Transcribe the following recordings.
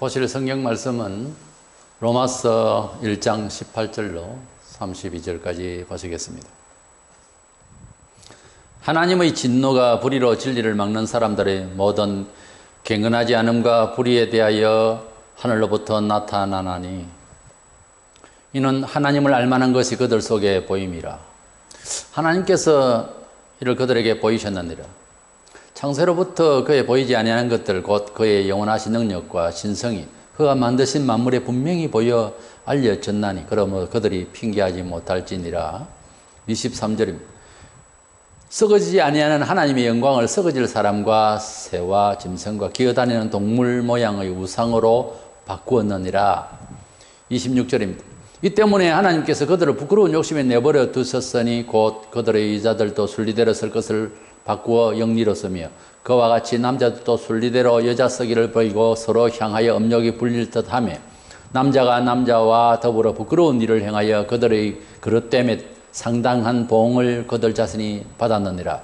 보실 성경 말씀은 로마서 1장 18절로 32절까지 보시겠습니다. 하나님의 진노가 불의로 진리를 막는 사람들의 모든 경건하지 않음과 불의에 대하여 하늘로부터 나타나나니 이는 하나님을 알만한 것이 그들 속에 보임이라. 하나님께서 이를 그들에게 보이셨느니라. 창세로부터 그에 보이지 아니하는 것들 곧 그의 영원하신 능력과 신성이 그가 만드신 만물에 분명히 보여 알려졌나니 그러므로 그들이 핑계하지 못할지니라. 23절입니다. 썩어지지 아니하는 하나님의 영광을 썩어질 사람과 새와 짐승과 기어다니는 동물 모양의 우상으로 바꾸었느니라. 26절입니다. 이 때문에 하나님께서 그들을 부끄러운 욕심에 내버려 두셨으니 곧 그들의 여자들도 순리대로 설 것을 바꾸어 영리로 쓰며 그와 같이 남자들도 순리대로 여자 서기를 보이고 서로 향하여 업력이 불릴 듯하며 남자가 남자와 더불어 부끄러운 일을 행하여 그들의 그릇됨에 상당한 보응을 그들 자신이 받았느니라.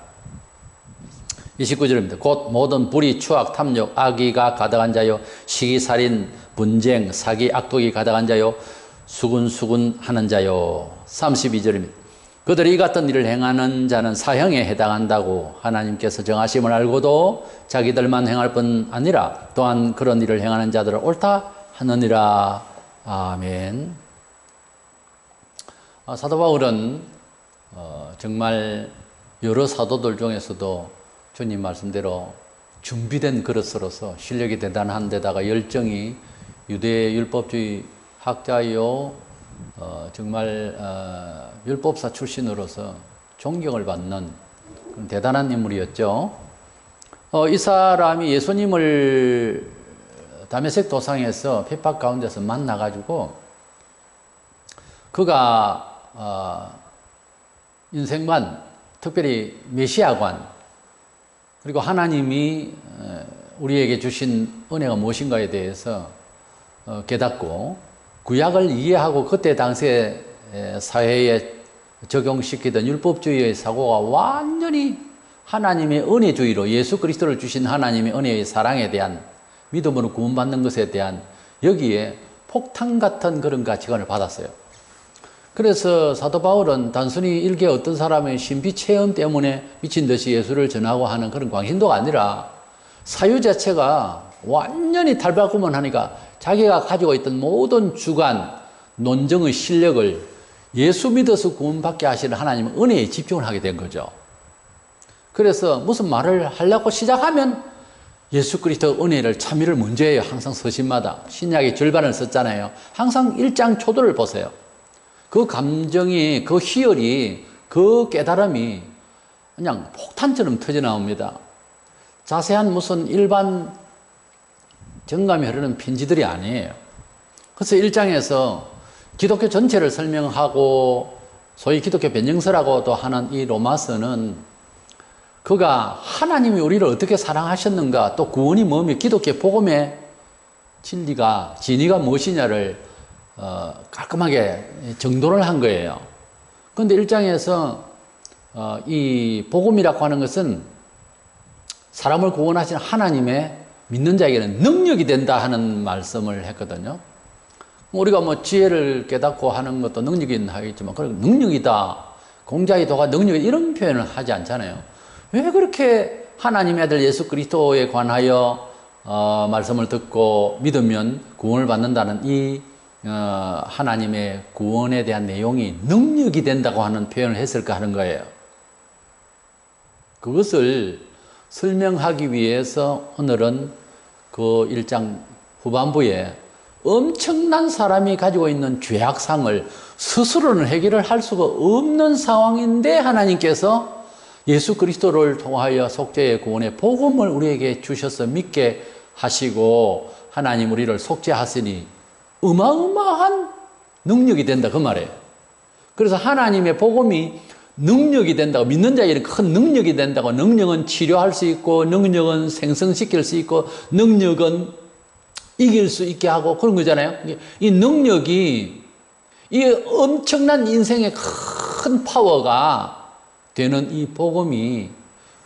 29절입니다. 곧 모든 불의, 추악, 탐욕, 악의가 가득한 자요 시기살인, 분쟁, 사기, 악독이 가득한 자요 수군수군 하는 자요. 32절입니다. 그들이 이 같은 일을 행하는 자는 사형에 해당한다고 하나님께서 정하심을 알고도 자기들만 행할 뿐 아니라 또한 그런 일을 행하는 자들을 옳다 하느니라. 아멘. 사도 바울은 정말 여러 사도들 중에서도 주님 말씀대로 준비된 그릇으로서 실력이 대단한 데다가 열정이 유대 율법주의 학자요 정말 율법사 출신으로서 존경을 받는 그런 대단한 인물이었죠. 이 사람이 예수님을 다메섹 도상에서 핍박 가운데서 만나가지고 그가 인생관, 특별히 메시아관, 그리고 하나님이 우리에게 주신 은혜가 무엇인가에 대해서 깨닫고 구약을 이해하고 그때 당시에 사회에 적용시키던 율법주의의 사고가 완전히 하나님의 은혜주의로 예수 그리스도를 주신 하나님의 은혜의 사랑에 대한 믿음으로 구원받는 것에 대한 여기에 폭탄 같은 그런 가치관을 받았어요. 그래서 사도 바울은 단순히 일개 어떤 사람의 신비 체험 때문에 미친 듯이 예수를 전하고 하는 그런 광신도가 아니라 사유 자체가 완전히 탈바꿈하니까 자기가 가지고 있던 모든 주관, 논정의 실력을 예수 믿어서 구원받게 하시는 하나님의 은혜에 집중을 하게 된 거죠. 그래서 무슨 말을 하려고 시작하면 예수 그리스도 은혜를 참여를 먼저 해요. 항상 서신마다. 신약의 절반을 썼잖아요. 항상 1장 초도를 보세요. 그 감정이, 그 희열이, 그 깨달음이 그냥 폭탄처럼 터져나옵니다. 자세한 무슨 일반 정감이 흐르는 편지들이 아니에요. 그래서 1장에서 기독교 전체를 설명하고 소위 기독교 변증서라고도 하는 이 로마서는 그가 하나님이 우리를 어떻게 사랑하셨는가, 또 구원이 뭐며 기독교 복음의 진리가, 진리가 무엇이냐를 깔끔하게 정돈을 한 거예요. 그런데 1장에서 이 복음이라고 하는 것은 사람을 구원하시는 하나님의 믿는 자에게는 능력이 된다 하는 말씀을 했거든요. 우리가 뭐 지혜를 깨닫고 하는 것도 능력이긴 하겠지만 그런 능력이다, 공자의 도가 능력이다 이런 표현을 하지 않잖아요. 왜 그렇게 하나님의 아들 예수 그리스도에 관하여 말씀을 듣고 믿으면 구원을 받는다는 이 하나님의 구원에 대한 내용이 능력이 된다고 하는 표현을 했을까 하는 거예요. 그것을 설명하기 위해서 오늘은 그 1장 후반부에 엄청난 사람이 가지고 있는 죄악상을 스스로는 해결을 할 수가 없는 상황인데 하나님께서 예수 그리스도를 통하여 속죄의 구원의 복음을 우리에게 주셔서 믿게 하시고 하나님 우리를 속죄하시니 어마어마한 능력이 된다 그 말이에요. 그래서 하나님의 복음이 능력이 된다고, 믿는 자에게는 큰 능력이 된다고. 능력은 치료할 수 있고 능력은 생성시킬 수 있고 능력은 이길 수 있게 하고 그런 거잖아요. 이 능력이 이 엄청난 인생의 큰 파워가 되는 이 복음이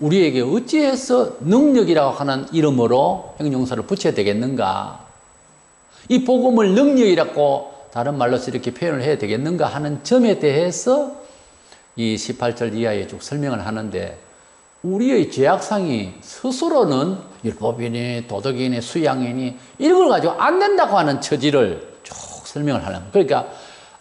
우리에게 어찌해서 능력이라고 하는 이름으로 형용사를 붙여야 되겠는가? 이 복음을 능력이라고 다른 말로서 이렇게 표현을 해야 되겠는가 하는 점에 대해서 이 18절 이하에 쭉 설명을 하는데, 우리의 죄악상이 스스로는 율법이니 도덕이니 수양이니 이런 걸 가지고 안 된다고 하는 처지를 쭉 설명을 하는 거예요. 그러니까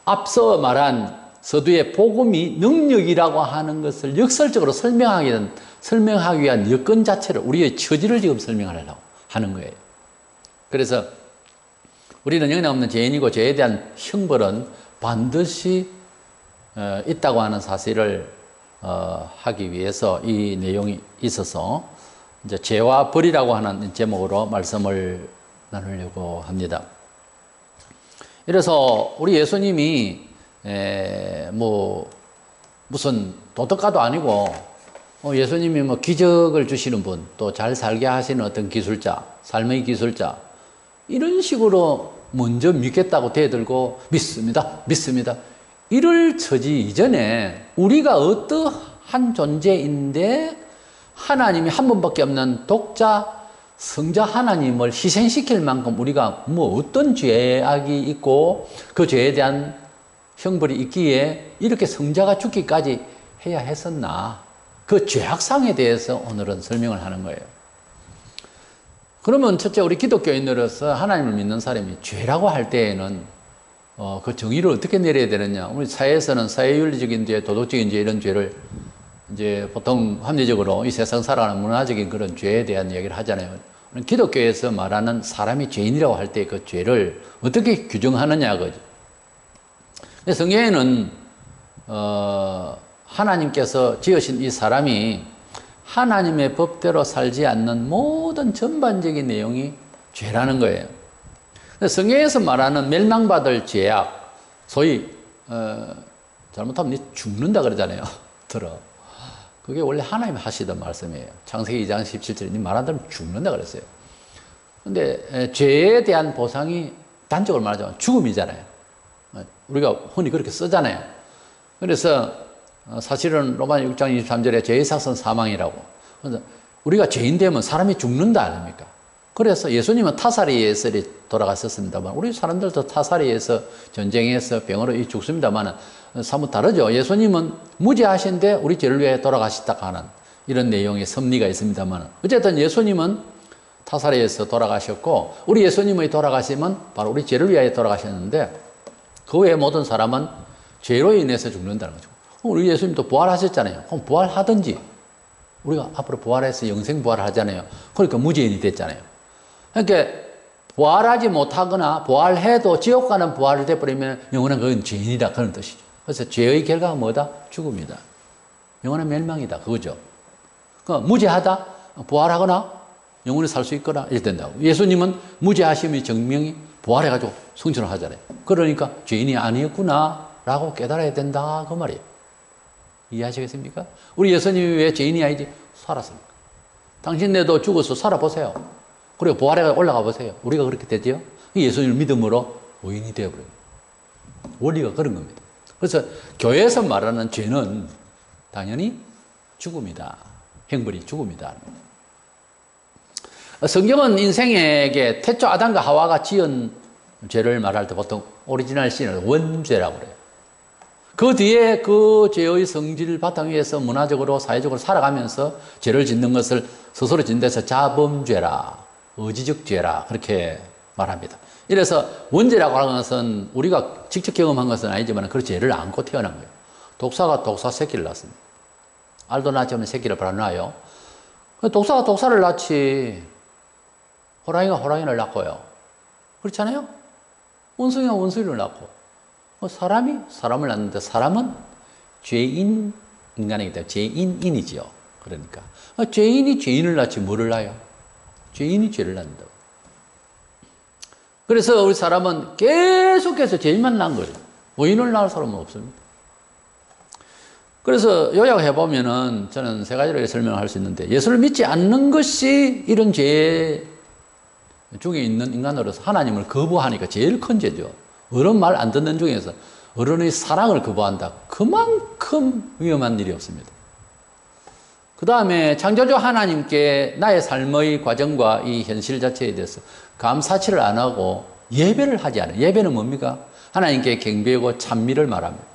앞서 말한 서두에 복음이 능력이라고 하는 것을 역설적으로 설명하기 위한 여건 자체를, 우리의 처지를 지금 설명하려고 하는 거예요. 그래서 우리는 영향 없는 죄인이고 죄에 대한 형벌은 반드시 있다고 하는 사실을 하기 위해서 이 내용이 있어서 이제 죄와 벌이라고 하는 제목으로 말씀을 나누려고 합니다. 이래서 우리 예수님이 무슨 도덕가도 아니고 예수님이 기적을 주시는 분, 또 잘 살게 하시는 어떤 기술자, 삶의 기술자, 이런 식으로 먼저 믿겠다고 대들고 믿습니다. 이럴 처지 이전에 우리가 어떠한 존재인데 하나님이 한 분밖에 없는 독자 성자 하나님을 희생시킬 만큼 우리가 어떤 죄악이 있고 그 죄에 대한 형벌이 있기에 이렇게 성자가 죽기까지 해야 했었나, 그 죄악상에 대해서 오늘은 설명을 하는 거예요. 그러면 첫째, 우리 기독교인으로서 하나님을 믿는 사람이 죄라고 할 때에는 그 정의를 어떻게 내려야 되느냐. 우리 사회에서는 사회윤리적인 죄, 도덕적인 죄, 이런 죄를 이제 보통 합리적으로 이 세상 살아가는 문화적인 그런 죄에 대한 얘기를 하잖아요. 기독교에서 말하는 사람이 죄인이라고 할 때 그 죄를 어떻게 규정하느냐, 그죠. 성경에는 하나님께서 지으신 이 사람이 하나님의 법대로 살지 않는 모든 전반적인 내용이 죄라는 거예요. 성경에서 말하는 멸망받을 죄악, 소위 잘못하면 죽는다 그러잖아요. 들어. 그게 원래 하나님이 하시던 말씀이에요. 창세기 2장 17절에 말한 대로 죽는다 그랬어요. 근데 죄에 대한 보상이 단적으로 말하자면 죽음이잖아요. 우리가 흔히 그렇게 쓰잖아요. 그래서 사실은 로마서 6장 23절에 죄의 삭은 사망이라고. 그래서 우리가 죄인 되면 사람이 죽는다 아닙니까? 그래서 예수님은 타사리에서 돌아갔었습니다만, 우리 사람들도 타사리에서 전쟁에서 병으로 죽습니다만 사뭇 다르죠. 예수님은 무죄하신데 우리 죄를 위해 돌아가셨다 하는 이런 내용의 섭리가 있습니다만, 어쨌든 예수님은 타사리에서 돌아가셨고, 우리 예수님의 돌아가심은 바로 우리 죄를 위하여 돌아가셨는데, 그 외의 모든 사람은 죄로 인해서 죽는다는 거죠. 우리 예수님도 부활하셨잖아요. 그럼 부활하든지, 우리가 앞으로 부활해서 영생 부활을 하잖아요. 그러니까 무죄인이 됐잖아요. 그러니까 부활하지 못하거나 부활해도 지옥 가는 부활을 돼버리면 영원한 그건 죄인이다, 그런 뜻이죠. 그래서 죄의 결과가 뭐다? 죽음이다. 영원한 멸망이다, 그거죠. 그러니까 무죄하다, 부활하거나 영원히 살 수 있거나 이렇게 된다고. 예수님은 무죄하심의 증명이 부활해가지고 성천을 하잖아요. 그러니까 죄인이 아니었구나 라고 깨달아야 된다, 그 말이에요. 이해하시겠습니까? 우리 예수님이 왜 죄인이 아니지? 살았습니까? 당신네도 죽어서 살아보세요. 그리고 부활해 올라가 보세요. 우리가 그렇게 되죠? 예수님을 믿음으로 의인이 되어버려요. 원리가 그런 겁니다. 그래서 교회에서 말하는 죄는 당연히 죽음이다. 형벌이 죽음이다. 성경은 인생에게 태초 아담과 하와가 지은 죄를 말할 때 보통 오리지널 신을 원죄라고 그래요. 그 뒤에 그 죄의 성질 바탕 위에서 문화적으로 사회적으로 살아가면서 죄를 짓는 것을 스스로 짓는 데서 자범죄라, 의지적 죄라 그렇게 말합니다. 이래서 원죄라고 하는 것은 우리가 직접 경험한 것은 아니지만 그 죄를 안고 태어난 거예요. 독사가 독사 새끼를 낳습니다. 알도 낳지 않은 새끼를 바로 낳아요. 독사가 독사를 낳지, 호랑이가 호랑이를 낳고요. 그렇잖아요? 원숭이가 원숭이를 낳고, 사람이 사람을 낳는데 사람은 죄인 인간이기 때문에 죄인이지요. 그러니까 죄인이 죄인을 낳지 뭐를 낳아요? 죄인이 죄를 낳는다고. 그래서 우리 사람은 계속해서 죄인만 낳은 거예요. 의인을 낳을 사람은 없습니다. 그래서 요약해보면은 저는 세 가지로 설명할 수 있는데, 예수를 믿지 않는 것이 이런 죄 중에 있는 인간으로서 하나님을 거부하니까 제일 큰 죄죠. 어른 말 안 듣는 중에서 어른의 사랑을 거부한다. 그만큼 위험한 일이 없습니다. 그 다음에 창조주 하나님께 나의 삶의 과정과 이 현실 자체에 대해서 감사치를 안 하고 예배를 하지 않아요. 예배는 뭡니까? 하나님께 경배하고 찬미를 말합니다.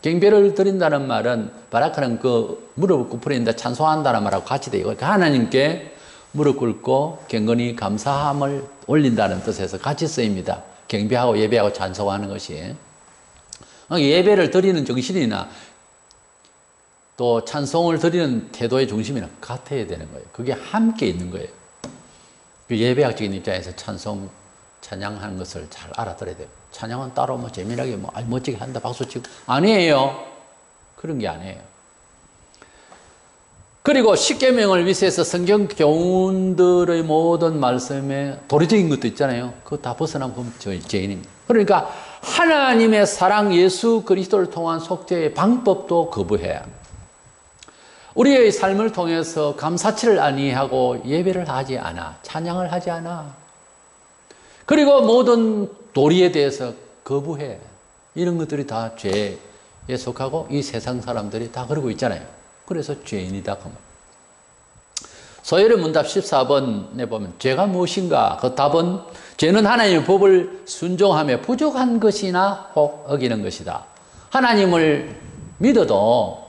경배를 드린다는 말은 바라크는 그 무릎을 꿇는다 찬송한다는 말하고 같이 돼요. 그러니까 하나님께 무릎 꿇고 경건히 감사함을 올린다는 뜻에서 같이 쓰입니다. 경배하고 예배하고 찬송하는 것이. 예배를 드리는 정신이나 또 찬송을 드리는 태도의 중심이나 같아야 되는 거예요. 그게 함께 있는 거예요. 그 예배학적인 입장에서 찬양하는 것을 잘 알아들어야 돼요. 찬양은 따로 뭐 재미나게 뭐 멋지게 한다 박수 치고 아니에요. 그런 게 아니에요. 그리고 십계명을 위해서 성경 교훈들의 모든 말씀에 도리적인 것도 있잖아요. 그거 다 벗어나면 죄인입니다. 그러니까 하나님의 사랑 예수 그리스도를 통한 속죄의 방법도 거부해야 합니다. 우리의 삶을 통해서 감사치를 아니하고 예배를 하지 않아, 찬양을 하지 않아. 그리고 모든 도리에 대해서 거부해. 이런 것들이 다 죄에 속하고 이 세상 사람들이 다 그러고 있잖아요. 그래서 죄인이다. 소열의 문답 14번에 보면 죄가 무엇인가? 그 답은 죄는 하나님의 법을 순종하며 부족한 것이나 혹 어기는 것이다. 하나님을 믿어도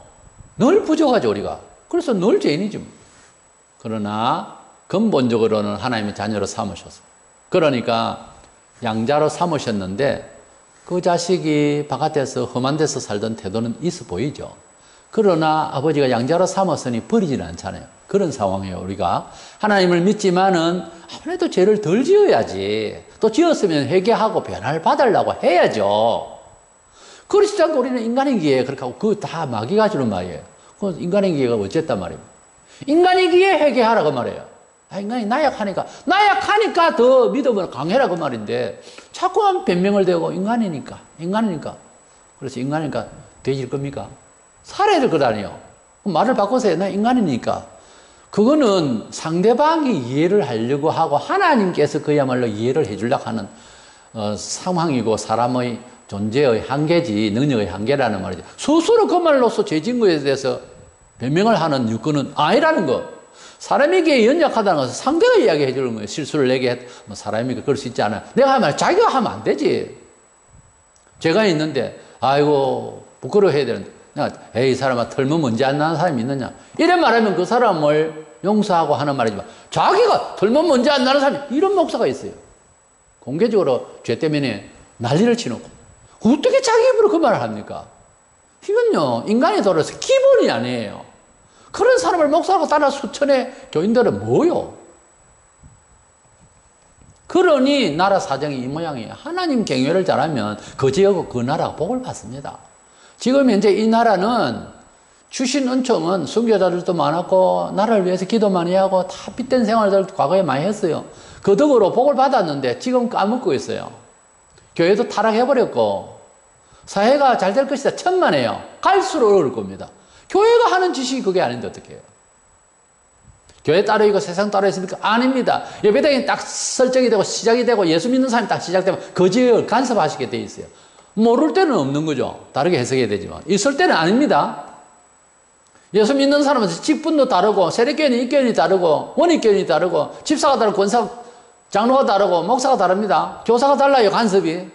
늘 부족하죠, 우리가. 그래서 늘 죄인이죠. 그러나 근본적으로는 하나님의 자녀로 삼으셨어. 그러니까 양자로 삼으셨는데 그 자식이 바깥에서 험한 데서 살던 태도는 있어 보이죠. 그러나 아버지가 양자로 삼았으니 버리지는 않잖아요. 그런 상황이에요. 우리가 하나님을 믿지만은 아무래도 죄를 덜 지어야지. 또 지었으면 회개하고 변화를 받으려고 해야죠. 그렇지 않고 우리는 인간의 기회에 그렇게 하고 그거 다 마귀가 주는 말이에요. 그 인간의 기회가 어쨌단 말입니다. 인간의 기회에 회개하라고 말이에요. 인간이 나약하니까 더 믿음을 강해라 그 말인데 자꾸만 변명을 대고 인간이니까 그래서 인간이니까 되질 겁니까? 살아야 될 것 아니에요. 말을 바꿔서 나 인간이니까 그거는 상대방이 이해를 하려고 하고 하나님께서 그야말로 이해를 해주려고 하는 상황이고 사람의 존재의 한계지 능력의 한계라는 말이죠. 스스로 그 말로서 죄 짓는 것에 대해서 변명을 하는 유권은 아니라는 거. 사람에게 연약하다는 것은 상대가 이야기해 주는 거예요. 실수를 내게 사람이 그럴 수 있지 않아요. 내가 하면 자기가 하면 안 되지. 죄가 있는데 아이고 부끄러워해야 되는데 내가 에이 이 사람아 털면 먼지 안 나는 사람이 있느냐 이런 말하면 그 사람을 용서하고 하는 말이지만 자기가 털면 먼지 안 나는 사람이 이런 목사가 있어요. 공개적으로 죄 때문에 난리를 치놓고 어떻게 자기 입으로 그 말을 합니까? 이건요 인간의 도로서 기본이 아니에요. 그런 사람을 목사하고 따라 수천의 교인들은 뭐요? 그러니 나라 사정이 이 모양이에요. 하나님 경외를 잘하면 그 지역과 그 나라가 복을 받습니다. 지금 현재 이 나라는 주신 은총은 순교자들도 많았고 나라를 위해서 기도 많이 하고 다 빚된 생활들 과거에 많이 했어요. 그 덕으로 복을 받았는데 지금 까먹고 있어요. 교회도 타락해버렸고 사회가 잘 될 것이다 천만에요. 갈수록 어려울 겁니다. 교회가 하는 짓이 그게 아닌데 어떻게 해요? 교회 따로 있고 세상 따로 있습니까? 아닙니다. 예배당이 딱 설정이 되고 시작이 되고 예수 믿는 사람이 딱 시작되면 그 지역을 간섭하시게 돼 있어요. 모를 때는 없는 거죠. 다르게 해석해야 되지만 있을 때는 아닙니다. 예수 믿는 사람은 직분도 다르고 세례교회는 입교인이 다르고 원입교인이 다르고 집사가 다르고 권사 장로가 다르고 목사가 다릅니다. 교사가 달라요. 간섭이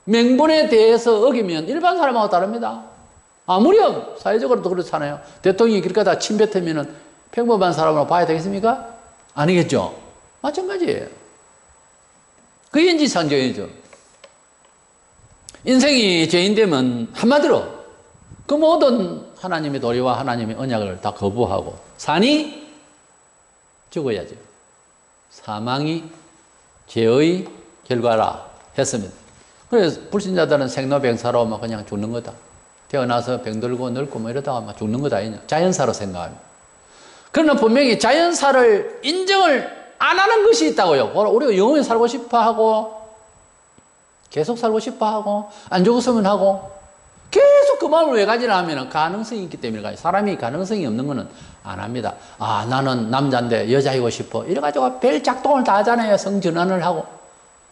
명분에 대해서 어기면 일반 사람하고 다릅니다. 아무리 사회적으로도 그렇잖아요. 대통령이 그렇게 다 침뱉으면 평범한 사람으로 봐야 되겠습니까? 아니겠죠. 마찬가지예요. 그게 인지상정이죠. 인생이 죄인되면 한마디로 그 모든 하나님의 도리와 하나님의 언약을 다 거부하고 산이 죽어야죠. 사망이 죄의 결과라 했습니다. 그래서 불신자들은 생로병사로 막 그냥 죽는 거다. 태어나서 병들고 늙고 뭐 이러다가 막 죽는 거다. 자연사로 생각합니다. 그러나 분명히 자연사를 인정을 안 하는 것이 있다고요. 우리가 영원히 살고 싶어 하고 계속 살고 싶어 하고 안 죽었으면 하고 계속 그 마음을 왜 가지나 하면 가능성이 있기 때문에 가요. 사람이 가능성이 없는 거는 안 합니다. 아 나는 남자인데 여자이고 싶어 이래가지고 별 작동을 다 하잖아요. 성전환을 하고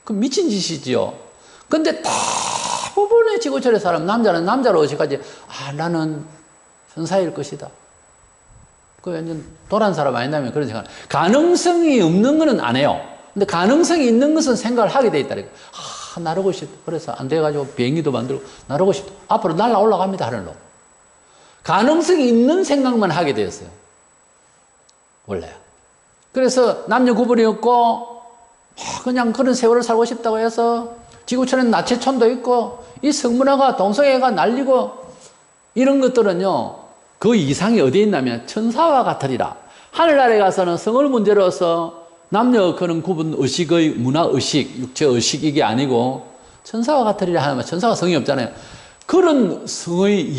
그 미친 짓이지요. 근데 대부분의 지구촌의 사람 남자는 남자로 어디까지 아 나는 천사일 것이다. 그 완전 도란 사람 아닌다면 그런 생각. 가능성이 없는 거는 안 해요. 근데 가능성이 있는 것은 생각을 하게 돼 있다. 나르고 싶다. 그래서 안 돼가지고 비행기도 만들고 나르고 싶다. 앞으로 날아 올라갑니다. 하늘로. 가능성이 있는 생각만 하게 되었어요. 원래. 그래서 남녀 구분이 없고 그냥 그런 세월을 살고 싶다고 해서 지구촌에는 나체촌도 있고 이 성문화가 동성애가 날리고 이런 것들은요. 그 이상이 어디에 있냐면 천사와 같으리라. 하늘나라에 가서는 성을 문제로서 남녀 그런 구분 의식의 문화 의식, 육체 의식 이게 아니고 천사와 같으리라 하면 천사가 성이 없잖아요. 그런 성의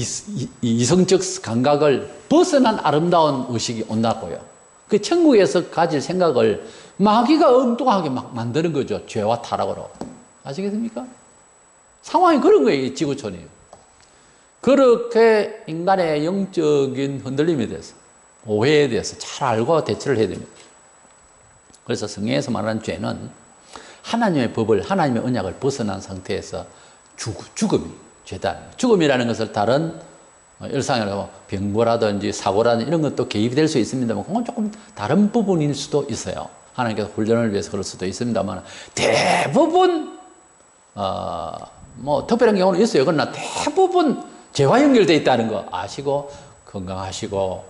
이성적 감각을 벗어난 아름다운 의식이 온다고요. 그 천국에서 가질 생각을 마귀가 엉뚱하게 막 만드는 거죠. 죄와 타락으로. 아시겠습니까? 상황이 그런 거예요. 이 지구촌이. 그렇게 인간의 영적인 흔들림에 대해서 오해에 대해서 잘 알고 대처를 해야 됩니다. 그래서 성경에서 말하는 죄는 하나님의 법을 하나님의 언약을 벗어난 상태에서 죽음이 죄다. 죽음이라는 것을 다른 일상으로 병고라든지 사고라든지 이런 것도 개입이 될 수 있습니다만 그건 조금 다른 부분일 수도 있어요. 하나님께서 훈련을 위해서 그럴 수도 있습니다만 대부분 뭐 특별한 경우는 있어요. 그러나 대부분 죄와 연결되어 있다는 거 아시고 건강하시고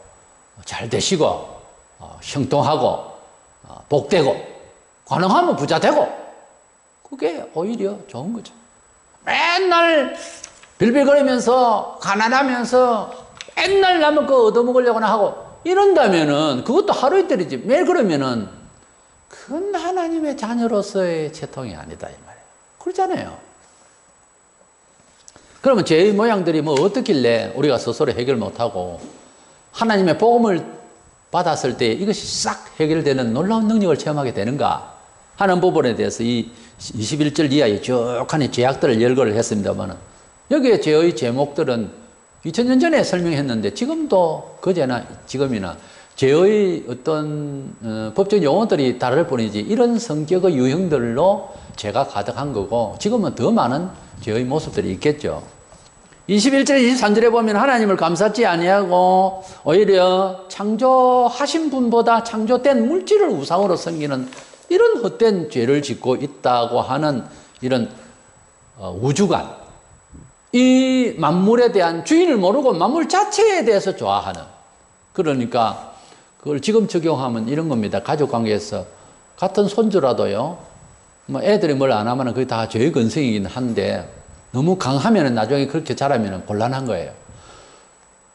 잘 되시고 형통하고 복되고 가능하면 부자 되고 그게 오히려 좋은 거죠. 맨날 빌빌거리면서 가난하면서 맨날 남의 거 얻어먹으려고나 하고 이런다면은 그것도 하루 이틀이지 매일 그러면은 그건 하나님의 자녀로서의 채통이 아니다 이 말이에요. 그렇잖아요. 그러면 죄의 모양들이 뭐 어떻길래 우리가 스스로 해결 못하고 하나님의 복음을 받았을 때 이것이 싹 해결되는 놀라운 능력을 체험하게 되는가 하는 부분에 대해서 이 21절 이하의 쭉 하는 제약들을 열거를 했습니다만 여기에 죄의 제목들은 2000년 전에 설명했는데 지금도 그제나 지금이나 죄의 어떤 법적 용어들이 다를 뿐이지 이런 성격의 유형들로 죄가 가득한 거고 지금은 더 많은 죄의 모습들이 있겠죠. 21절 23절에 보면 하나님을 감사치 아니하고 오히려 창조하신 분보다 창조된 물질을 우상으로 섬기는 이런 헛된 죄를 짓고 있다고 하는 이런 우주관, 이 만물에 대한 주인을 모르고 만물 자체에 대해서 좋아하는, 그러니까 그걸 지금 적용하면 이런 겁니다. 가족관계에서 같은 손주라도요, 뭐 애들이 뭘 안 하면 그게 다 죄의 근성이긴 한데 너무 강하면 나중에 그렇게 자라면 곤란한 거예요.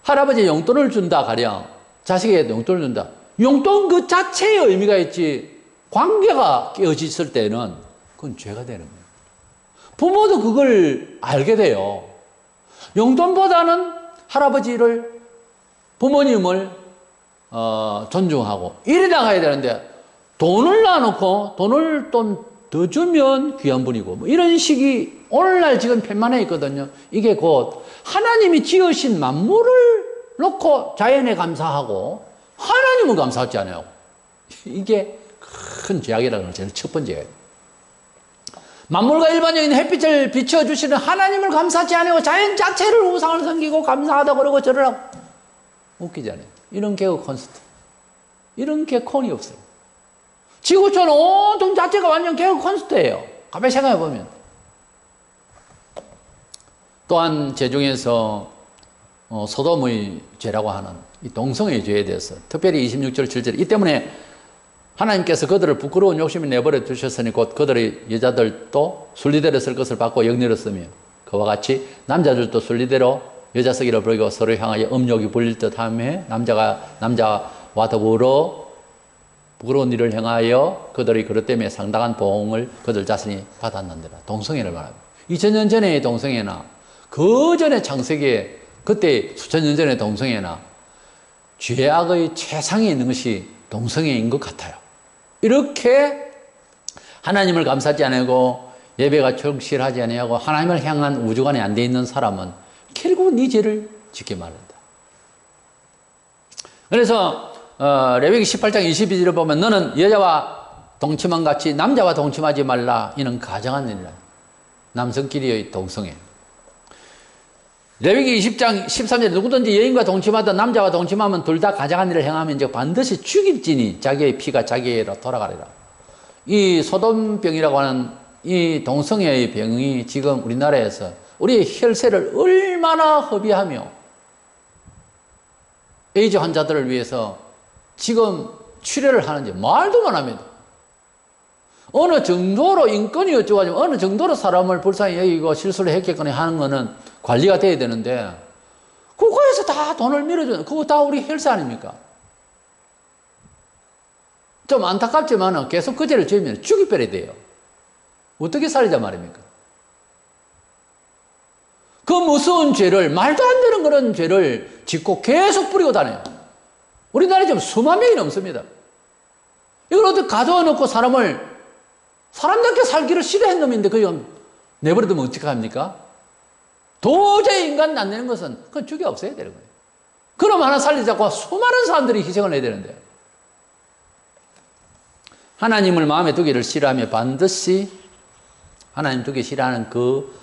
할아버지 용돈을 준다 가령 자식에게 용돈을 준다. 용돈 그 자체의 의미가 있지 관계가 깨어졌을 때는 그건 죄가 되는 거예요. 부모도 그걸 알게 돼요. 용돈보다는 할아버지를 부모님을 존중하고 이래 나가야 되는데 돈을 놔놓고 돈을 좀 더 주면 귀한 분이고 뭐 이런 식이 오늘날 지금 편만해 있거든요. 이게 곧 하나님이 지으신 만물을 놓고 자연에 감사하고 하나님은 감사하지 않아요. 이게 큰 죄악이라는 건 제일 첫 번째예요. 만물과 일반적인 햇빛을 비춰주시는 하나님을 감사하지 않아요. 자연 자체를 우상을 섬기고 감사하다 그러고 저러라고. 웃기잖아요. 이런 개그 콘서트. 이런 개콘이 없어요. 지구촌 온통 자체가 완전 개그 콘서트예요. 가만히 생각해보면. 또한 죄 중에서 소돔의 죄라고 하는 이 동성애의 죄에 대해서 특별히 26절 7절 이 때문에 하나님께서 그들을 부끄러운 욕심에 내버려 두셨으니 곧 그들의 여자들도 순리대로 쓸 것을 받고 역리었으며 그와 같이 남자들도 순리대로 여자 쓰기를 버리고 서로 향하여 음욕이 불릴 듯하며 남자가 남자와 더불어 부끄러운 일을 행하여 그들의 그릇 때문에 상당한 보응을 그들 자신이 받았는데라. 동성애를 말합니다. 2000년 전의 동성애나 그 전에 창세기에 그때 수천 년 전의 동성애나 죄악의 최상에 있는 것이 동성애인 것 같아요. 이렇게 하나님을 감사하지 않고 예배가 충실하지 아니하고 하나님을 향한 우주관이 안 돼 있는 사람은 결국은 이 죄를 짓게 마련다. 그래서 레위기 18장 22절을 보면 너는 여자와 동침한 같이 남자와 동침하지 말라. 이는 가정한 일이라. 남성끼리의 동성애. 레위기 20장 13절에 누구든지 여인과 동침하든 남자와 동침하면 둘 다 가정한 일을 행하면 이제 반드시 죽일지니 자기의 피가 자기에게로 돌아가리라. 이 소돔병이라고 하는 이 동성애의 병이 지금 우리나라에서 우리의 혈세를 얼마나 허비하며 에이즈 환자들을 위해서 지금 치료를 하는지 말도 못합니다. 어느 정도로 인권이 어쩌고 어느 정도로 사람을 불쌍히 여기고 실수를 했겠거니 하는 거는 관리가 돼야 되는데 그거에서 다 돈을 밀어주는 그거 다 우리 헬스 아닙니까? 좀 안타깝지만 계속 그 죄를 지으면 죽이빼야 돼요. 어떻게 살리자 말입니까? 그 무서운 죄를 말도 안 되는 그런 죄를 짓고 계속 뿌리고 다녀요. 우리나라에 지금 수만 명이 넘습니다. 이걸 어떻게 가져와 놓고 사람답게 살기를 싫어한 놈인데 그냥 내버려두면 어떻게 합니까? 도저히 인간 안 되는 것은 그건 죽여 없애야 되는 거예요. 그럼 하나 살리자고 수많은 사람들이 희생을 해야 되는데 하나님을 마음에 두기를 싫어하며 반드시 하나님 두기 싫어하는 그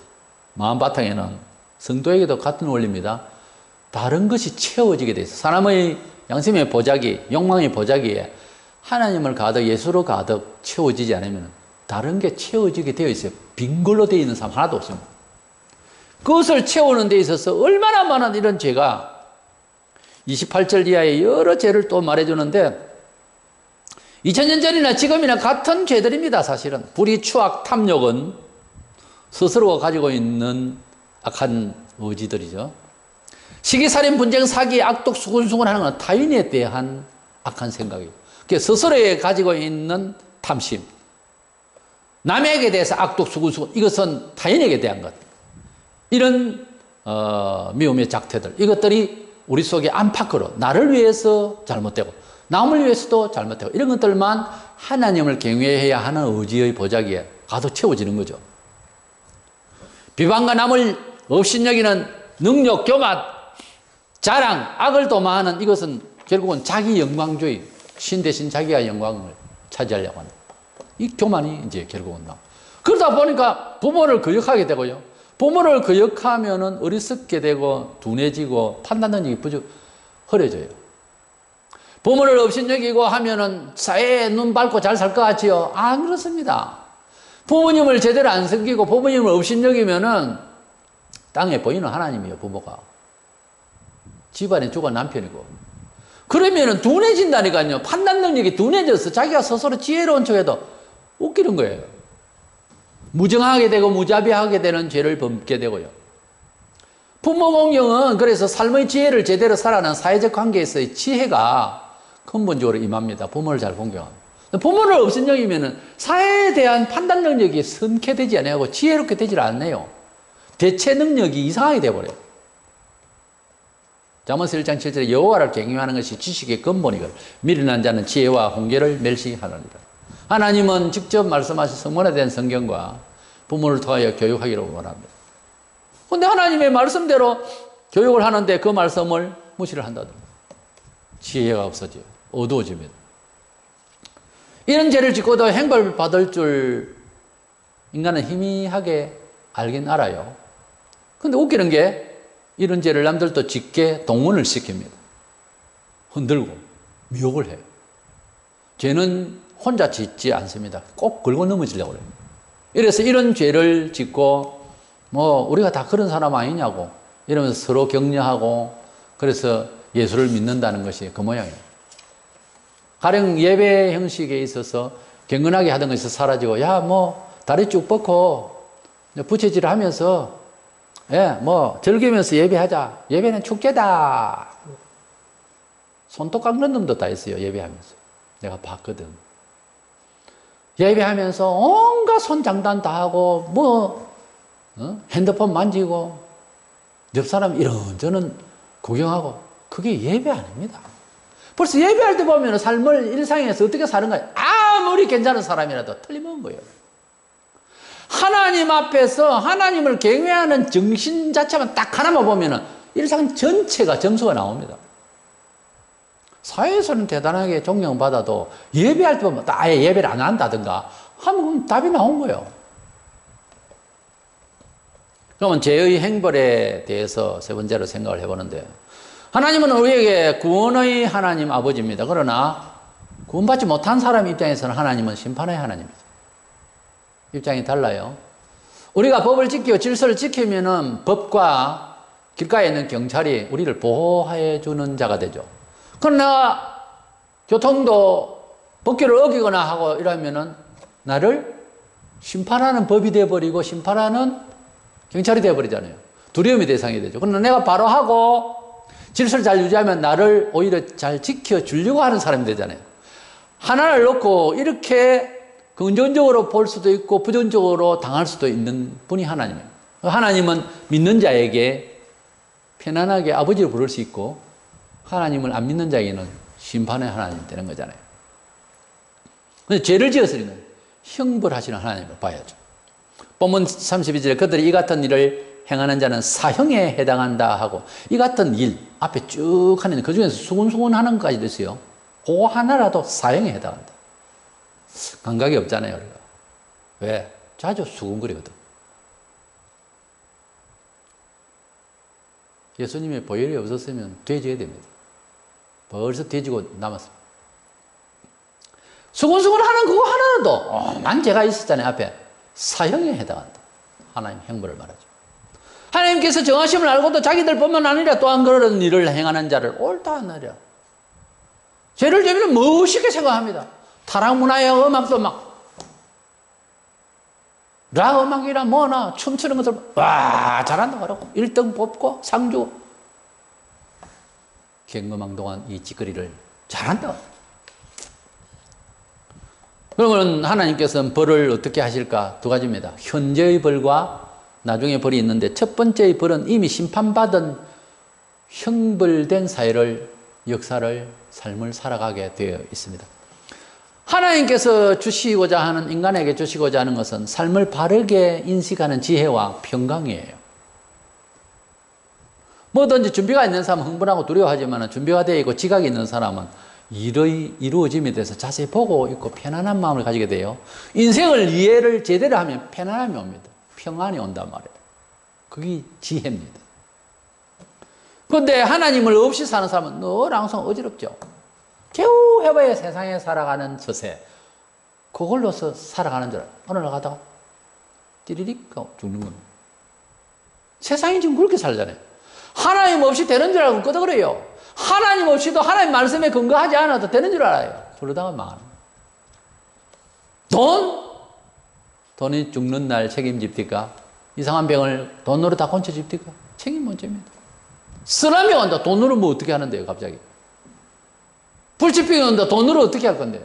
마음 바탕에는 성도에게도 같은 원리입니다. 다른 것이 채워지게 돼 있어요. 사람의 양심의 보자기, 욕망의 보자기에 하나님을 가득 예수로 가득 채워지지 않으면 다른 게 채워지게 되어 있어요. 빈 걸로 되어 있는 사람 하나도 없습니다. 그것을 채우는 데 있어서 얼마나 많은 이런 죄가 28절 이하의 여러 죄를 또 말해주는데 2000년 전이나 지금이나 같은 죄들입니다. 사실은 불의, 추악, 탐욕은 스스로가 가지고 있는 악한 의지들이죠. 시기살인, 분쟁, 사기, 악독, 수군수군 하는 건 타인에 대한 악한 생각이에요. 스스로에 가지고 있는 탐심, 남에게 대해서 악독, 수군수군, 이것은 타인에게 대한 것. 이런 미움의 작태들, 이것들이 우리 속에 안팎으로 나를 위해서 잘못되고 남을 위해서도 잘못되고 이런 것들만 하나님을 경외해야 하는 의지의 보자기에 가득 채워지는 거죠. 비방과 남을 업신여기는 능력, 교만, 자랑, 악을 도마하는 이것은 결국은 자기 영광주의, 신 대신 자기가 영광을 차지하려고 하는 이 교만이 이제 결국은 나. 그러다 보니까 부모를 거역하게 되고요. 부모를 거역하면은 어리석게 되고 둔해지고 판단 능력이 흐려져요. 부모를 업신여기고 하면은 사회에 눈 밟고 잘 살 것 같지요? 안 그렇습니다. 부모님을 제대로 안 섬기고 부모님을 업신여기면은 땅에 보이는 하나님이에요, 부모가. 집안에 주가 남편이고. 그러면은 둔해진다니까요. 판단 능력이 둔해져서 자기가 스스로 지혜로운 척해도 웃기는 거예요. 무정하게 되고 무자비하게 되는 죄를 범게 되고요. 부모 공경은 그래서 삶의 지혜를 제대로 살아가는 사회적 관계에서의 지혜가 근본적으로 임합니다. 부모를 잘 공경합니다. 부모를 업신여기면은 사회에 대한 판단 능력이 선쾌되지 않고 지혜롭게 되질 않네요. 대체 능력이 이상하게 되어버려요. 잠언서 1장 7절에 여호와를 경외하는 것이 지식의 근본이거든 미련한 자는 지혜와 훈계를 멸시하느니라. 하나님은 직접 말씀하신 성문화된 성경과 부모를 통하여 교육하기로 원합니다. 그런데 하나님의 말씀대로 교육을 하는데 그 말씀을 무시를 한다든가 지혜가 없어져요. 어두워집니다. 이런 죄를 짓고도 행벌을 받을 줄 인간은 희미하게 알긴 알아요. 근데 웃기는 게 이런 죄를 남들도 짓게 동원을 시킵니다. 흔들고 미혹을 해요. 죄는 혼자 짓지 않습니다. 꼭 긁어 넘어지려고 그래요. 이래서 이런 죄를 짓고 우리가 다 그런 사람 아니냐고 이러면서 서로 격려하고 그래서 예수를 믿는다는 것이 그 모양이에요. 가령 예배 형식에 있어서 경건하게 하던 것이 사라지고 다리 쭉 뻗고 부채질 하면서 즐기면서 예배하자. 예배는 축제다. 손톱 깎는 놈도 다 있어요. 예배하면서. 내가 봤거든. 예배하면서 온갖 손장단 다 하고 핸드폰 만지고 옆 사람 이런저런 구경하고 그게 예배 아닙니다. 벌써 예배할 때 보면 삶을 일상에서 어떻게 사는가 아무리 괜찮은 사람이라도 틀림없는 거예요. 하나님 앞에서 하나님을 경외하는 정신 자체만 딱 하나만 보면 일상 전체가 점수가 나옵니다. 사회에서는 대단하게 존경받아도 예배할 때 보면 아예 예배를 안 한다든가 하면 답이 나온 거예요. 그러면 죄의 행벌에 대해서 세 번째로 생각을 해보는데 하나님은 우리에게 구원의 하나님 아버지입니다. 그러나 구원받지 못한 사람 입장에서는 하나님은 심판의 하나님이죠. 입장이 달라요. 우리가 법을 지키고 질서를 지키면은 법과 길가에 있는 경찰이 우리를 보호해 주는 자가 되죠. 그러나 교통도 법규를 어기거나 하고 이러면은 나를 심판하는 법이 되어버리고 심판하는 경찰이 되어버리잖아요. 두려움의 대상이 되죠. 그러나 내가 바로 하고 질서를 잘 유지하면 나를 오히려 잘 지켜주려고 하는 사람이 되잖아요. 하나를 놓고 이렇게 긍정적으로 볼 수도 있고 부정적으로 당할 수도 있는 분이 하나님이에요. 하나님은 믿는 자에게 편안하게 아버지를 부를 수 있고 하나님을 안 믿는 자에게는 심판의 하나님이 되는 거잖아요. 근데 죄를 지었으니까 형벌하시는 하나님을 봐야죠. 본문 32절에 그들이 이 같은 일을 행하는 자는 사형에 해당한다 하고 이 같은 일 앞에 쭉 하는 그 중에서 수군수군 하는 것까지 됐어요. 그거 하나라도 사형에 해당한다. 감각이 없잖아요, 우리가. 왜? 자주 수군거리거든. 예수님의 보혈이 없었으면 돼져야 됩니다. 벌써 돼지고 남았습니다. 수군수군 하는 그거 하나라도 난 죄가 있었잖아요, 앞에. 사형에 해당한다. 하나님 형벌을 말하죠. 하나님께서 정하심을 알고도 자기들 뿐만 아니라 또한 그런 일을 행하는 자를 옳다 하느라. 죄를 지으면 멋있게 생각합니다. 타락 문화의 음악도 막 락 음악이나 뭐나 춤추는 것들 와 잘한다 그러고 1등 뽑고 상 주고 경거망 동안 이 짓거리를 잘한다. 그러면 하나님께서는 벌을 어떻게 하실까? 두 가지입니다. 현재의 벌과 나중에 벌이 있는데 첫 번째의 벌은 이미 심판받은 형벌된 사회를 역사를 삶을 살아가게 되어 있습니다. 하나님께서 주시고자 하는 인간에게 주시고자 하는 것은 삶을 바르게 인식하는 지혜와 평강이에요. 뭐든지 준비가 있는 사람은 흥분하고 두려워하지만 준비가 되어 있고 지각이 있는 사람은 일의 이루어짐에 대해서 자세히 보고 있고 편안한 마음을 가지게 돼요. 인생을 이해를 제대로 하면 편안함이 옵니다. 평안이 온단 말이에요. 그게 지혜입니다. 그런데 하나님을 없이 사는 사람은 늘 항상 어지럽죠. 겨우 해봐야 세상에 살아가는 처세. 그걸로서 살아가는 줄 알아요. 어느 날 가다가 띠리릭 죽는 겁니다. 세상이 지금 그렇게 살잖아요. 하나님 없이 되는 줄 알고 끄덕거려요. 하나님 없이도 하나님 말씀에 근거하지 않아도 되는 줄 알아요. 그러다가 망하는 거예요. 돈이 죽는 날 책임집니까? 이상한 병을 돈으로 다 고쳐집니까? 책임 못 집니다. 쓰나미 온다. 돈으로 뭐 어떻게 하는데요, 갑자기? 불치병이 온다. 돈으로 어떻게 할 건데요?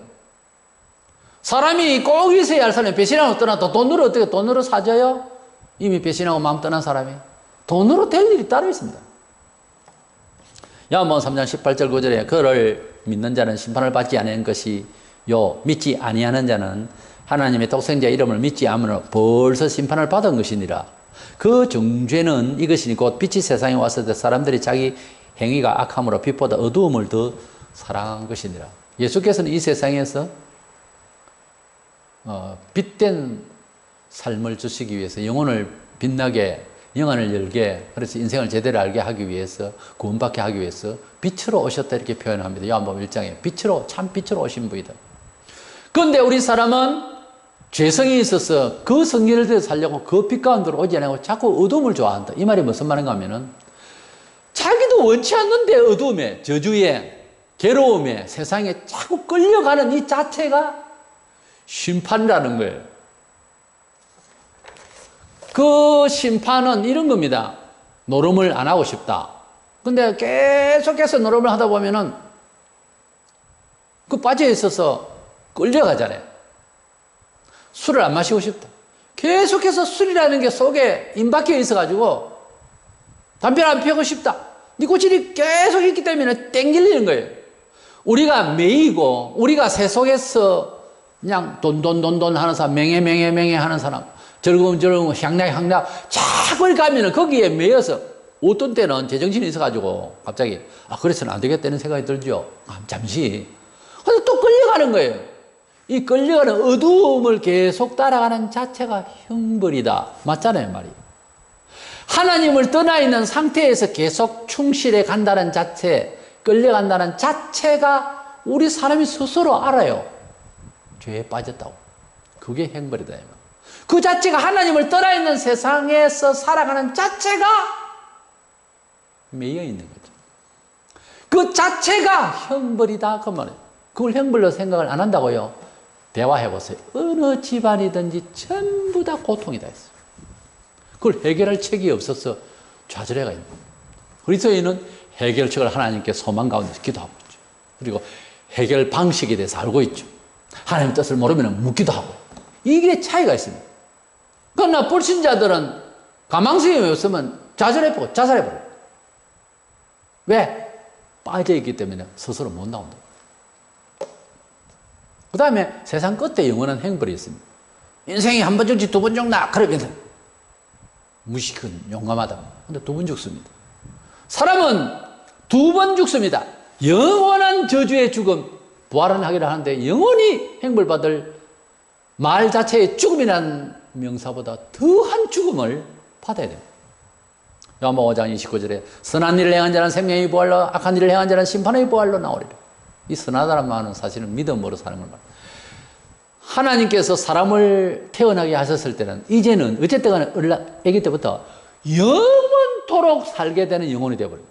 사람이 꼭 있어야 할 사람이 배신하고 떠났다. 돈으로 사줘요? 이미 배신하고 마음 떠난 사람이. 돈으로 될 일이 따로 있습니다. 야고보서 3장 18절 9절에 그를 믿는 자는 심판을 받지 아니하는 것이요 믿지 아니하는 자는 하나님의 독생자 이름을 믿지 않으므로 벌써 심판을 받은 것이니라. 그 정죄는 이것이니 곧 빛이 세상에 왔을 때 사람들이 자기 행위가 악함으로 빛보다 어두움을 더 사랑한 것이니라. 예수께서는 이 세상에서 빛된 삶을 주시기 위해서 영혼을 빛나게 영안을 열게 그래서 인생을 제대로 알게 하기 위해서 구원받게 하기 위해서 빛으로 오셨다 이렇게 표현합니다. 요한복음 1장에 빛으로 참 빛으로 오신 분이다. 그런데 우리 사람은 죄성이 있어서 그 성질을 대해 살려고 그 빛 가운데로 오지 않고 자꾸 어두움을 좋아한다. 이 말이 무슨 말인가 하면은 자기도 원치 않는데 어두움에 저주에 괴로움에 세상에 자꾸 끌려가는 이 자체가 심판이라는 거예요. 그 심판은 이런 겁니다. 노름을 안 하고 싶다. 근데 계속해서 노름을 하다 보면은 그 빠져 있어서 끌려가잖아요. 술을 안 마시고 싶다. 계속해서 술이라는 게 속에 임박혀 있어가지고 담배를 안 피우고 싶다. 니코틴이 계속 있기 때문에 땡기는 거예요. 우리가 매이고 우리가 세속에서 그냥 돈 하는 사람, 명예 하는 사람, 즐거움 향락 자꾸 이렇게 하면은 거기에 매여서 어떤 때는 제정신이 있어가지고 갑자기 그래서는 안 되겠다는 생각이 들죠. 잠시. 근데 또 끌려가는 거예요. 이 끌려가는 어두움을 계속 따라가는 자체가 형벌이다. 맞잖아요, 말이. 하나님을 떠나 있는 상태에서 계속 충실해 간다는 자체, 끌려간다는 자체가 우리 사람이 스스로 알아요. 죄에 빠졌다고. 그게 행벌이다. 그 자체가 하나님을 떠나 있는 세상에서 살아가는 자체가 매여 있는 거죠. 그 자체가 형벌이다. 그 말이에요. 그걸 형벌로 생각을 안 한다고요. 대화해보세요. 어느 집안이든지 전부 다 고통이다 했어요. 그걸 해결할 책이 없어서 좌절해가 있는 거예요. 그리스도인은 해결책을 하나님께 소망 가운데 기도하고 있죠. 그리고 해결 방식에 대해서 알고 있죠. 하나님 뜻을 모르면 묻기도 하고. 이게 차이가 있습니다. 그러나 불신자들은 가망성이 없으면 좌절해버리고 자살해버려요. 왜? 빠져있기 때문에 스스로 못 나온다. 그 다음에 세상 끝에 영원한 행벌이 있습니다. 인생이 한 번 죽지 두 번 죽나? 그러면 무식은 용감하다. 근데 두 번 죽습니다. 사람은 두 번 죽습니다. 영원한 저주의 죽음, 부활은 하기를 하는데 영원히 행벌받을 말 자체의 죽음이라는 명사보다 더한 죽음을 받아야 됩니다. 요한복음 5장 29절에 선한 일을 행한 자는 생명의 부활로 악한 일을 행한 자는 심판의 부활로 나오리라. 이 선하다는 말은 사실은 믿음으로 사는 걸 말합니다. 하나님께서 사람을 태어나게 하셨을 때는 이제는 어쨌든 간에 아기 때부터 영원토록 살게 되는 영혼이 되어버려요.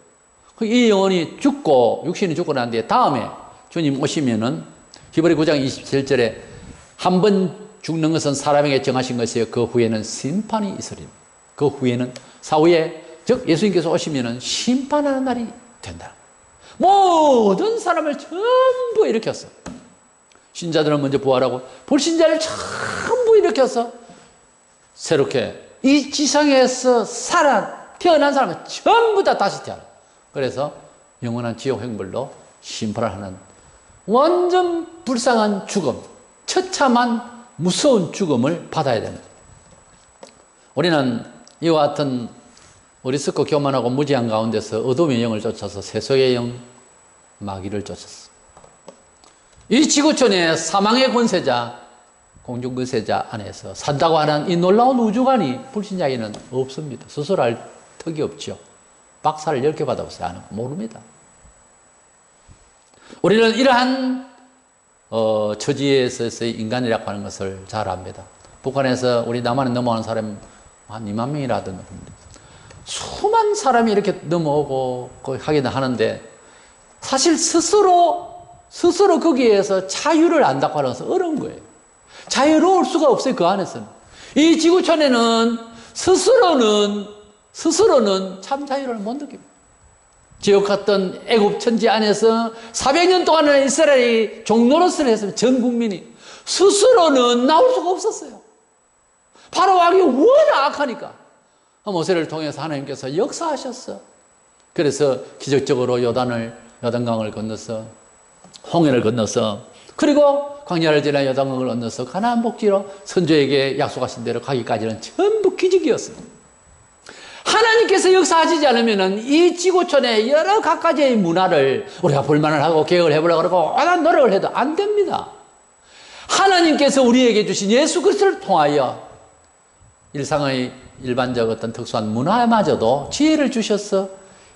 이 영혼이 죽고 육신이 죽고 난 뒤에 다음에 주님 오시면은 히브리 9장 27절에 한 번 죽는 것은 사람에게 정하신 것이요 그 후에는 심판이 있으리니 그 후에는 사후에 즉 예수님께서 오시면은 심판하는 날이 된다. 모든 사람을 전부 일으켰어. 신자들은 먼저 부활하고 불신자를 전부 일으켜서 새롭게 이 지상에서 태어난 사람은 전부 다 다시 태어나. 그래서 영원한 지옥 행벌로 심판을 하는 완전 불쌍한 죽음, 처참한 무서운 죽음을 받아야 됩니다. 우리는 이와 같은 어리석고 교만하고 무지한 가운데서 어둠의 영을 쫓아서 세속의 영, 마귀를 쫓았어. 이 지구촌의 사망의 권세자, 공중권세자 안에서 산다고 하는 이 놀라운 우주관이 불신자에게는 없습니다. 스스로 알 턱이 없죠. 박사를 10개 받아보세요. 모릅니다. 우리는 이러한 처지에서의 인간이라고 하는 것을 잘 압니다. 북한에서 우리 남한에 넘어가는 사람이 한 2만 명이라든가 수만 사람이 이렇게 넘어오고 하긴 하는데 사실 스스로 거기에서 자유를 안다고 하는 것은 어려운 거예요. 자유로울 수가 없어요. 그 안에서는. 이 지구촌에는 스스로는 참 자유를 못 느낍니다. 지옥 같던 애굽 천지 안에서 400년 동안은 이스라엘이 종노릇을 했으면 전 국민이 스스로는 나올 수가 없었어요. 바로 왕이 워낙 악하니까 모세를 통해서 하나님께서 역사하셨어. 그래서 기적적으로 요단강을 건너서 홍해를 건너서 그리고 광야를 지나 요단강을 건너서 가나안 복지로 선조에게 약속하신 대로 가기까지는 전부 기적이었어요. 하나님께서 역사하시지 않으면 이 지구촌의 여러 각가지의 문화를 우리가 불만을 하고 개혁을 해보려고 그러고 어떤 노력을 해도 안 됩니다. 하나님께서 우리에게 주신 예수 그리스도를 통하여 일상의 일반적 어떤 특수한 문화마저도 지혜를 주셔서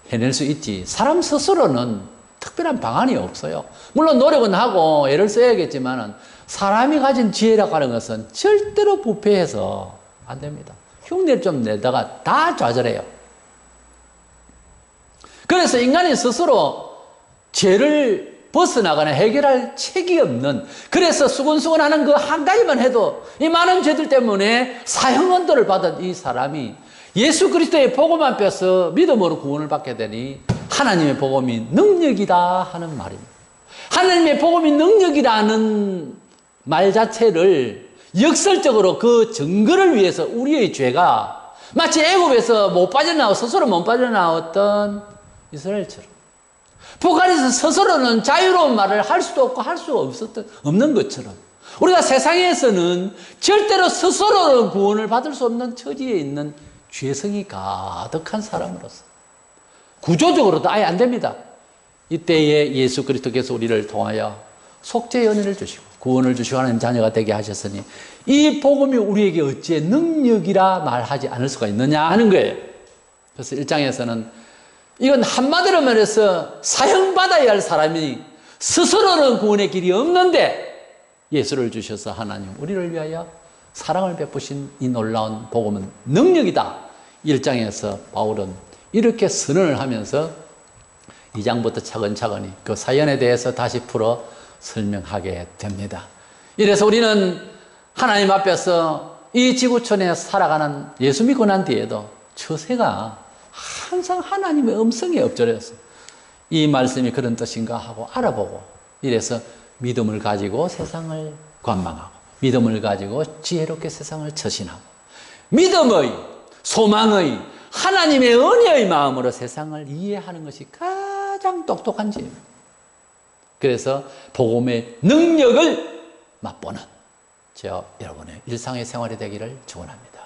해낼 수 있지. 사람 스스로는 특별한 방안이 없어요. 물론 노력은 하고 애를 써야겠지만 사람이 가진 지혜라고 하는 것은 절대로 부패해서 안 됩니다. 흉내를 좀 내다가 다 좌절해요. 그래서 인간이 스스로 죄를 벗어나가는 해결할 책이 없는, 그래서 수근수근하는 그 한 가지만 해도 이 많은 죄들 때문에 사형언도를 받은 이 사람이 예수 그리스도의 복음 앞에서 믿음으로 구원을 받게 되니 하나님의 복음이 능력이다 하는 말입니다. 하나님의 복음이 능력이라는 말 자체를 역설적으로 그 증거를 위해서 우리의 죄가 마치 애굽에서 못 빠져나와 스스로 못 빠져나왔던 이스라엘처럼 북한에서 스스로는 자유로운 말을 할 수도 없고 할 수가 없는 것처럼 우리가 세상에서는 절대로 스스로는 구원을 받을 수 없는 처지에 있는 죄성이 가득한 사람으로서 구조적으로도 아예 안 됩니다. 이때에 예수 그리스도께서 우리를 통하여 속죄의 은혜를 주시고 구원을 주시고 하나님 자녀가 되게 하셨으니 이 복음이 우리에게 어찌 능력이라 말하지 않을 수가 있느냐 하는 거예요. 그래서 1장에서는 이건 한마디로 말해서 사형받아야 할 사람이 스스로는 구원의 길이 없는데 예수를 주셔서 하나님 우리를 위하여 사랑을 베푸신 이 놀라운 복음은 능력이다. 1장에서 바울은 이렇게 선언을 하면서 2장부터 차근차근히 그 사연에 대해서 다시 풀어 설명하게 됩니다. 이래서 우리는 하나님 앞에서 이 지구촌에 살아가는 예수 믿고 난 뒤에도 처세가 항상 하나님의 음성에 엎드려서 이 말씀이 그런 뜻인가 하고 알아보고 이래서 믿음을 가지고 세상을 관망하고 믿음을 가지고 지혜롭게 세상을 처신하고 믿음의 소망의 하나님의 은혜의 마음으로 세상을 이해하는 것이 가장 똑똑한 지혜입니다. 그래서 복음의 능력을 맛보는 저 여러분의 일상의 생활이 되기를 축원합니다.